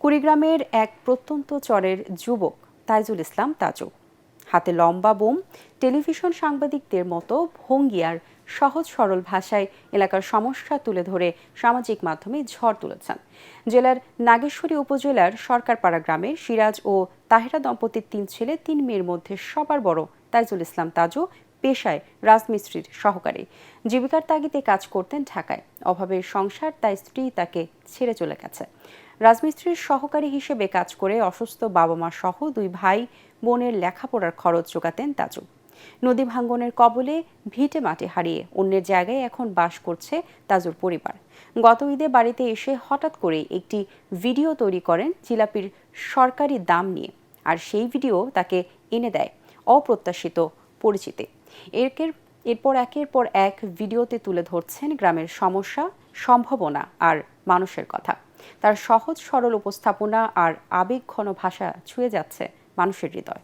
কুড়িগ্রামের এক প্রত্যন্ত চরের যুবক তাইজুল ইসলাম তাজু হাতে লম্বা বোম, টেলিভিশন সাংবাদিকদের মতো ভঙ্গি আর সহজ সরল ভাষায় এলাকার সমস্যা তুলে ধরে সামাজিক মাধ্যমে ঝড় তুলেছেন। জেলার নাগেশ্বরী উপজেলার সরকারপাড়া গ্রামের সিরাজ ও তাহেরা দম্পতির ৩ ছেলে ৩ মেয়ের মধ্যে সবার বড় তাইজুল ইসলাম তাজু পেশায় রাজমিস্ত্রির সহকারী। জীবিকার তাগিদে কাজ করতেন ঢাকায়। অভাবের সংসার, তাই স্ত্রী তাকে ছেড়ে চলে গেছে। রাজমিস্ত্রির সহকারী হিসেবে কাজ করে অসুস্থ বাবা মা সহ 2 ভাই বোনের লেখাপড়ার খরচ জোগাতেন তাজু। নদী ভাঙ্গনের কবলে ভিটে মাটি হারিয়ে অন্যের জায়গায় এখন বাস করছে তাজুর পরিবার। গত ঈদে বাড়িতে এসে হঠাৎ করে একটি ভিডিও তৈরি করেন জিলাপির সরকারি দাম নিয়ে, আর সেই ভিডিও তাকে এনে দেয় অপ্রত্যাশিত পরিচিতি। এরপর একের পর এক ভিডিওতে তুলে ধরছেন গ্রামের সমস্যা, সম্ভাবনা আর মানুষের কথা। তার সহজ সরল উপস্থাপনা আর আবেগঘন ভাষা ছুঁয়ে যাচ্ছে মানুষের হৃদয়।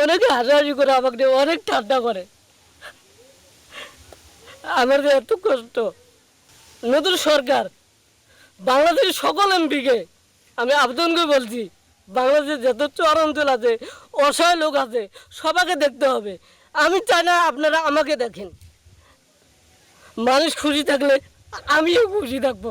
অনেকে হাসাহাসি করে, আমাকে অনেক ঠান্ডা করে। আমার যে এত কষ্ট, নতুন সরকার বাংলাদেশের সকল এমপিকে আমি আবেদন করে বলছি, বাংলাদেশের যত চর অঞ্চল আছে, অসহায় লোক আছে, সবাইকে দেখতে হবে। আমি চাই না আপনারা আমাকে দেখেন। মানুষ খুশি থাকলে আমিও খুশি থাকবো।